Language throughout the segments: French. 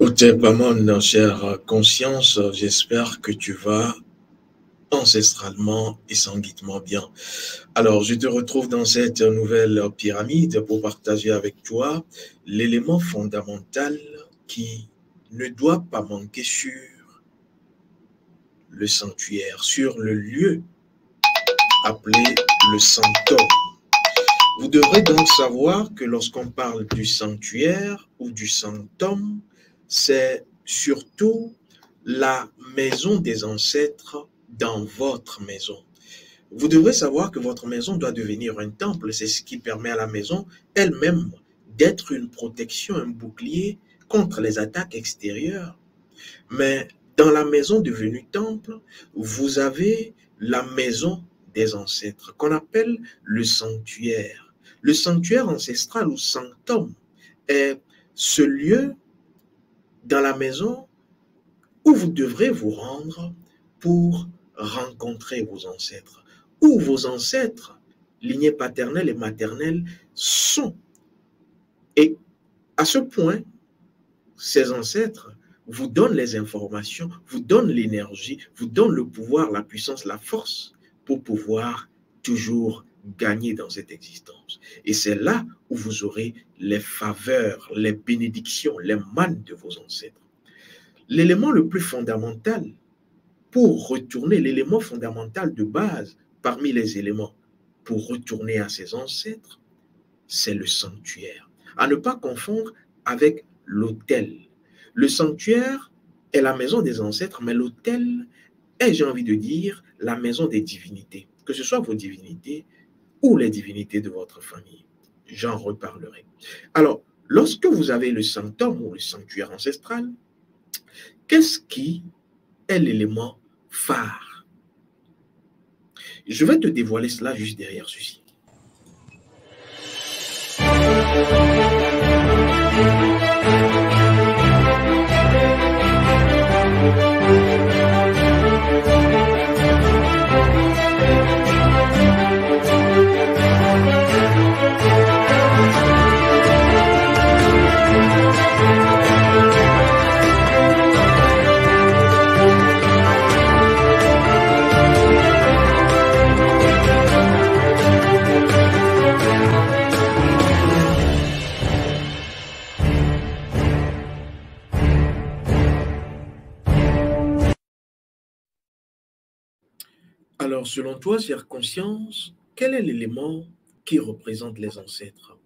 Mon chère conscience, j'espère que tu vas ancestralement et sanguinement bien. Alors, je te retrouve dans cette nouvelle pyramide pour partager avec toi l'élément fondamental qui ne doit pas manquer sur le sanctuaire, sur le lieu appelé le sanctum. Vous devrez donc savoir que lorsqu'on parle du sanctuaire ou du sanctum, c'est surtout la maison des ancêtres dans votre maison. Vous devrez savoir que votre maison doit devenir un temple. C'est ce qui permet à la maison elle-même d'être une protection, un bouclier contre les attaques extérieures. Mais dans la maison devenue temple, vous avez la maison des ancêtres qu'on appelle le sanctuaire. Le sanctuaire ancestral ou sanctum est ce lieu dans la maison où vous devrez vous rendre pour rencontrer vos ancêtres, où vos ancêtres, lignée paternelle et maternelle, sont. Et à ce point, ces ancêtres vous donnent les informations, vous donnent l'énergie, vous donnent le pouvoir, la puissance, la force pour pouvoir toujours gagner dans cette existence. Et c'est là où vous aurez les faveurs, les bénédictions, les mannes de vos ancêtres. L'élément le plus fondamental pour retourner, l'élément fondamental de base parmi les éléments pour retourner à ses ancêtres, c'est le sanctuaire. À ne pas confondre avec l'autel. Le sanctuaire est la maison des ancêtres, mais l'autel est, j'ai envie de dire, la maison des divinités, que ce soit vos divinités ou les divinités de votre famille. J'en reparlerai. Alors, lorsque vous avez le sanctum ou le sanctuaire ancestral, qu'est-ce qui est l'élément phare? Je vais te dévoiler cela juste derrière ceci. Alors, selon toi, chère conscience, quel est l'élément qui représente les ancêtres?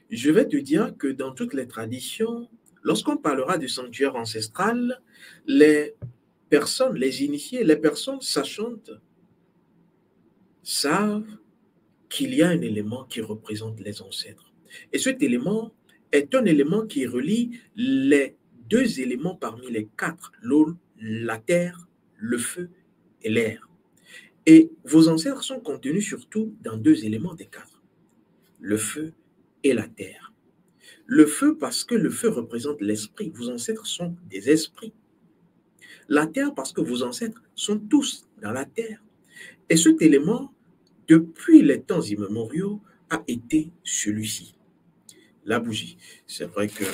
Je vais te dire que dans toutes les traditions, lorsqu'on parlera du sanctuaire ancestral, les personnes, les initiés, les personnes sachantes savent qu'il y a un élément qui représente les ancêtres. Et cet élément est un élément qui relie les deux éléments parmi les quatre, l'eau, la terre, le feu et l'air. Et vos ancêtres sont contenus surtout dans deux éléments des quatre, le feu et la terre. Le feu parce que le feu représente l'esprit, vos ancêtres sont des esprits. La terre parce que vos ancêtres sont tous dans la terre. Et cet élément, depuis les temps immémoriaux, a été celui-ci, la bougie. C'est vrai que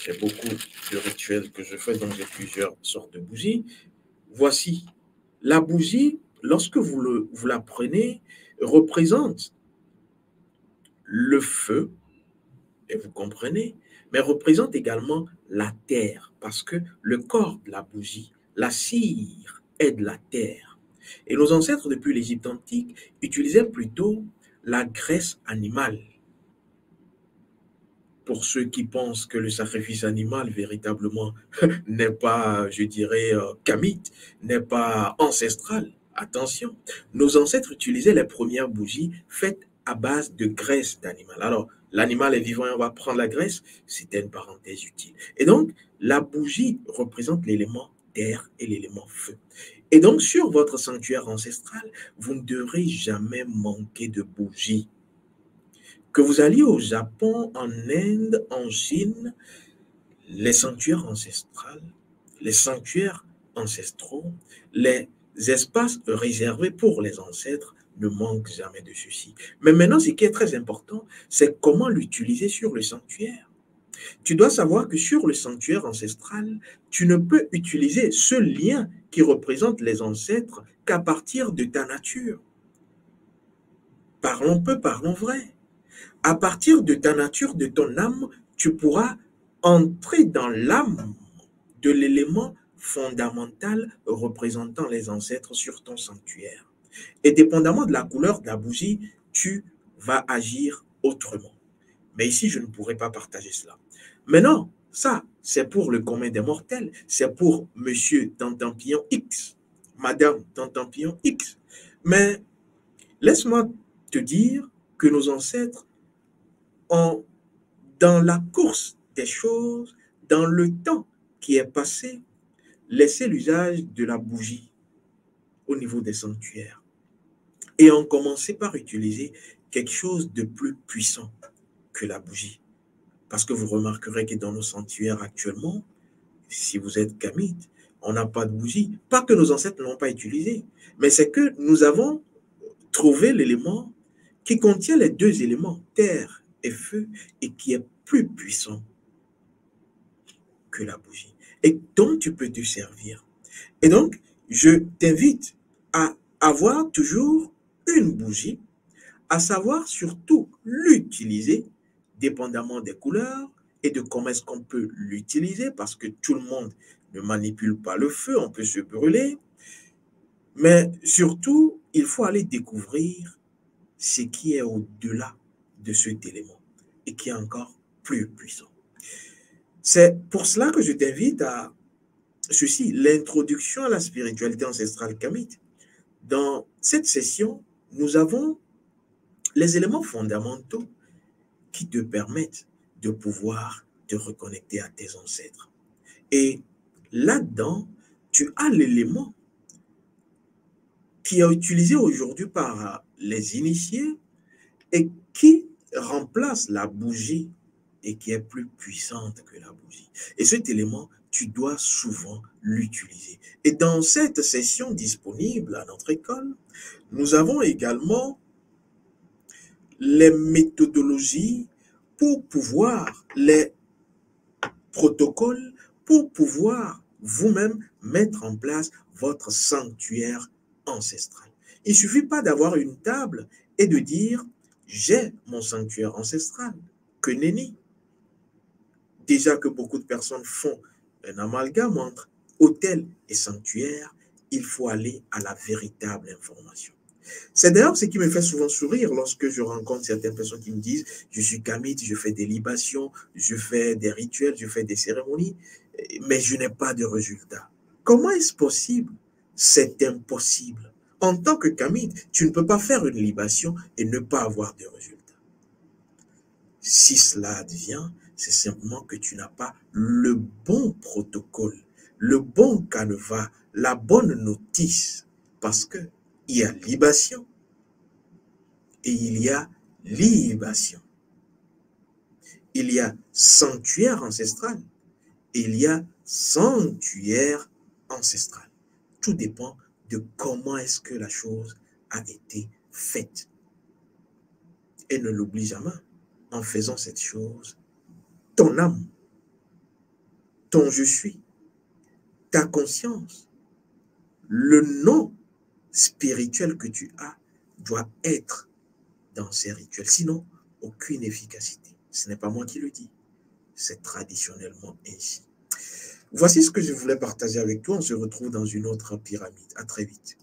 j'ai beaucoup de rituels que je fais, donc j'ai plusieurs sortes de bougies. Voici. La bougie, lorsque vous la prenez, représente le feu, et vous comprenez, mais représente également la terre, parce que le corps de la bougie, la cire, est de la terre. Et nos ancêtres, depuis l'Égypte antique, utilisaient plutôt la graisse animale. Pour ceux qui pensent que le sacrifice animal, véritablement, n'est pas, je dirais, kamite, n'est pas ancestral. Attention, nos ancêtres utilisaient les premières bougies faites à base de graisse d'animal. Alors, l'animal est vivant et on va prendre la graisse, c'était une parenthèse utile. Et donc, la bougie représente l'élément terre et l'élément feu. Et donc, sur votre sanctuaire ancestral, vous ne devrez jamais manquer de bougies. Que vous alliez au Japon, en Inde, en Chine, les sanctuaires ancestrales, les sanctuaires ancestraux, les espaces réservés pour les ancêtres ne manquent jamais de ceci. Mais maintenant, ce qui est très important, c'est comment l'utiliser sur le sanctuaire. Tu dois savoir que sur le sanctuaire ancestral, tu ne peux utiliser ce lien qui représente les ancêtres qu'à partir de ta nature. Parlons peu, parlons vrai. À partir de ta nature, de ton âme, tu pourras entrer dans l'âme de l'élément fondamental représentant les ancêtres sur ton sanctuaire. Et dépendamment de la couleur de la bougie, tu vas agir autrement. Mais ici, je ne pourrais pas partager cela. Maintenant, ça, c'est pour le commun des mortels. C'est pour monsieur Tantampillon X, madame Tantampillon X. Mais laisse-moi te dire que nos ancêtres ont, dans la course des choses, dans le temps qui est passé, laissé l'usage de la bougie au niveau des sanctuaires et ont commencé par utiliser quelque chose de plus puissant que la bougie. Parce que vous remarquerez que dans nos sanctuaires actuellement, si vous êtes kamite, on n'a pas de bougie. Pas que nos ancêtres ne l'ont pas utilisé, mais c'est que nous avons trouvé l'élément qui contient les deux éléments, terre et feu, et qui est plus puissant que la bougie, et dont tu peux te servir. Et donc, je t'invite à avoir toujours une bougie, à savoir surtout l'utiliser, dépendamment des couleurs et de comment est-ce qu'on peut l'utiliser, parce que tout le monde ne manipule pas le feu, on peut se brûler, mais surtout, il faut aller découvrir ce qui est au-delà de cet élément et qui est encore plus puissant. C'est pour cela que je t'invite à ceci, l'introduction à la spiritualité ancestrale kamite. Dans cette session, nous avons les éléments fondamentaux qui te permettent de pouvoir te reconnecter à tes ancêtres. Et là-dedans, tu as l'élément qui est utilisé aujourd'hui par les initiés et qui remplace la bougie et qui est plus puissante que la bougie. Et cet élément, tu dois souvent l'utiliser. Et dans cette session disponible à notre école, nous avons également les méthodologies pour pouvoir, les protocoles pour pouvoir vous-même mettre en place votre sanctuaire ancestral. Il ne suffit pas d'avoir une table et de dire « j'ai mon sanctuaire ancestral ». Que nenni. Déjà que beaucoup de personnes font un amalgame entre hôtel et sanctuaire, il faut aller à la véritable information. C'est d'ailleurs ce qui me fait souvent sourire lorsque je rencontre certaines personnes qui me disent « je suis kamite, je fais des libations, je fais des rituels, je fais des cérémonies, mais je n'ai pas de résultat ». Comment est-ce possible? C'est impossible. En tant que kamite, tu ne peux pas faire une libation et ne pas avoir de résultat. Si cela advient, c'est simplement que tu n'as pas le bon protocole, le bon canevas, la bonne notice, parce que il y a libation et il y a libation. Il y a sanctuaire ancestral et il y a sanctuaire ancestral. Tout dépend de comment est-ce que la chose a été faite. Et ne l'oublie jamais, en faisant cette chose, ton âme, ton je suis, ta conscience, le nom spirituel que tu as doit être dans ces rituels. Sinon, aucune efficacité. Ce n'est pas moi qui le dis. C'est traditionnellement ainsi. Voici ce que je voulais partager avec toi. On se retrouve dans une autre pyramide. À très vite.